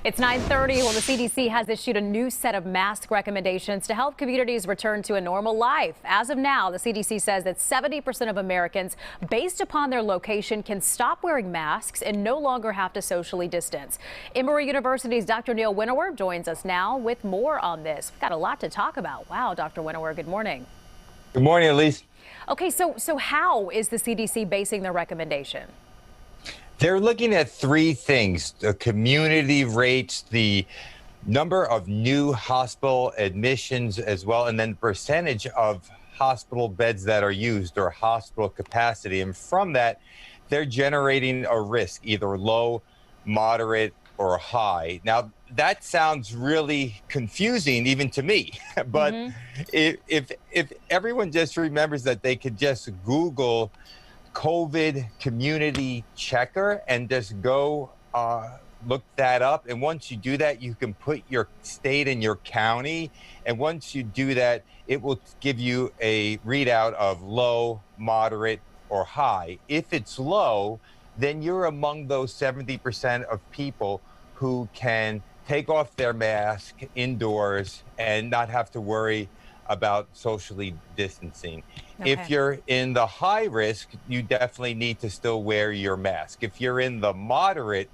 It's 9:30. Well, the CDC has issued a new set of mask recommendations to help communities return to a normal life. As of now, the CDC says that 70% of Americans, based upon their location, can stop wearing masks and no longer have to socially distance. Emory University's Dr. Winawer joins us now with more on this. We've got a lot to talk about. Wow, Dr. Winawer, good morning. Good morning, Elise. Okay, so how is the CDC basing their recommendation? They're looking at three things: the community rates, the number of new hospital admissions as well, and then the percentage of hospital beds that are used or hospital capacity. And from that, they're generating a risk, either low, moderate, or high. Now, that sounds really confusing even to me, but if everyone just remembers that they could just Google COVID community checker and just go look that up. And once you do that, you can put your state and your county. And once you do that, it will give you a readout of low, moderate, or high. If it's low, then you're among those 70% of people who can take off their mask indoors and not have to worry about socially distancing. Okay. If you're in the high risk, you definitely need to still wear your mask. If you're in the moderate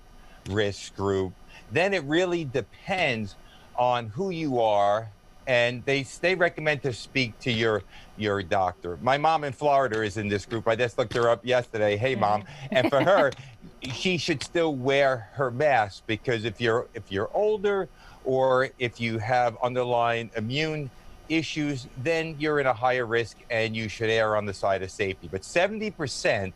risk group, then it really depends on who you are, and they recommend to speak to your doctor. My mom in Florida is in this group. I just looked her up yesterday. Hey, Mom. And for her, she should still wear her mask, because if you're older or if you have underlying immune issues, then you're in a higher risk and you should err on the side of safety. But 70%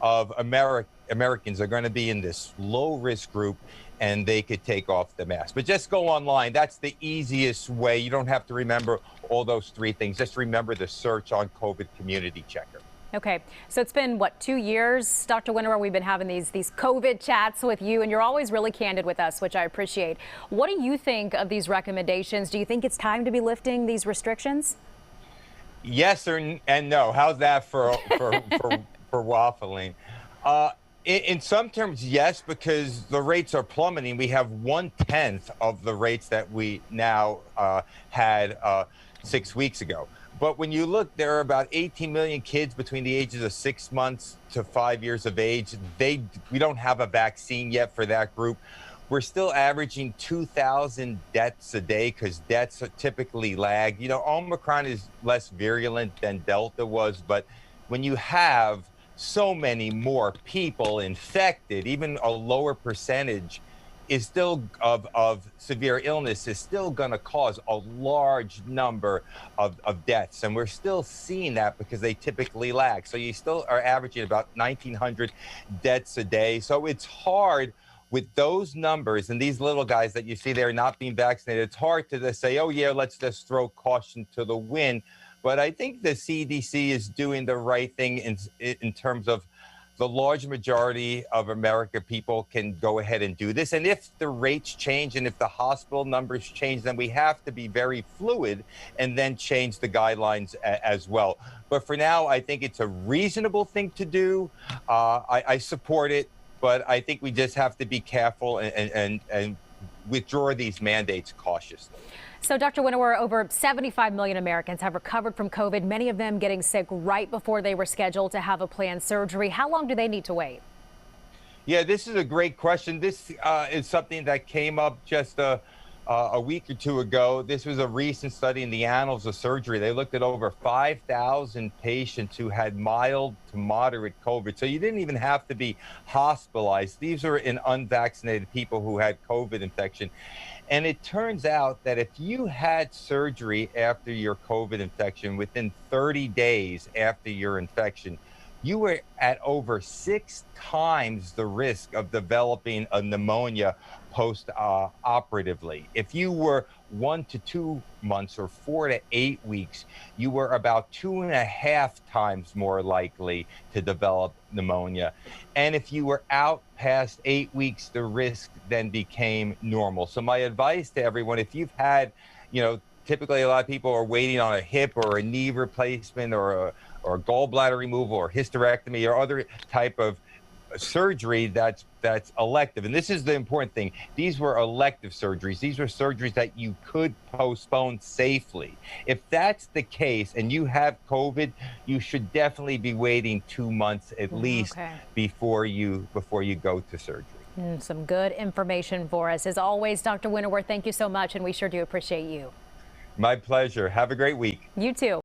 of Americans are going to be in this low risk group, and they could take off the mask. But just go online. That's the easiest way. You don't have to remember all those three things. Just remember the search on COVID community checker. Okay, so it's been, what, 2 years, Dr. Winawer, we've been having these COVID chats with you, and you're always really candid with us, which I appreciate. What do you think of these recommendations? Do you think it's time to be lifting these restrictions? Yes and no. How's that for waffling? In some terms, yes, because the rates are plummeting. We have 1/10 of the rates that we now had 6 weeks ago. But when you look, there are about 18 million kids between the ages of 6 months to 5 years of age. We don't have a vaccine yet for that group. We're still averaging 2,000 deaths a day, because deaths typically lag. You know, Omicron is less virulent than Delta was, but when you have so many more people infected, even a lower percentage is still of severe illness is still going to cause a large number of deaths. And we're still seeing that because they typically lag. So you still are averaging about 1,900 deaths a day. So it's hard with those numbers and these little guys that you see there not being vaccinated. It's hard to just say, oh, yeah, let's just throw caution to the wind. But I think the CDC is doing the right thing in terms of the large majority of American people can go ahead and do this. And if the rates change and if the hospital numbers change, then we have to be very fluid and then change the guidelines as well. But for now, I think it's a reasonable thing to do. I support it, but I think we just have to be careful and withdraw these mandates cautiously. So, Dr. Winawer, over 75 million Americans have recovered from COVID, many of them getting sick right before they were scheduled to have a planned surgery. How long do they need to wait? Yeah, this is a great question. This is something that came up just a week or two ago. This was a recent study in the Annals of Surgery. They looked at over 5,000 patients who had mild to moderate COVID. So you didn't even have to be hospitalized. These are in unvaccinated people who had COVID infection. And it turns out that if you had surgery after your COVID infection within 30 days after your infection, you were at over 6 times the risk of developing a pneumonia post-operatively. If you were 1 to 2 months or 4 to 8 weeks, you were about 2.5 times more likely to develop pneumonia. And if you were out past 8 weeks, the risk then became normal. So my advice to everyone, if you've had, typically a lot of people are waiting on a hip or a knee replacement or a gallbladder removal or hysterectomy or other type of surgery that's that's elective. And this is the important thing. These were elective surgeries. These were surgeries that you could postpone safely. If that's the case and you have COVID, you should definitely be waiting 2 months at least before you go to surgery. Some good information for us. As always, Dr. Winawer, thank you so much, and we sure do appreciate you. My pleasure. Have a great week. You too.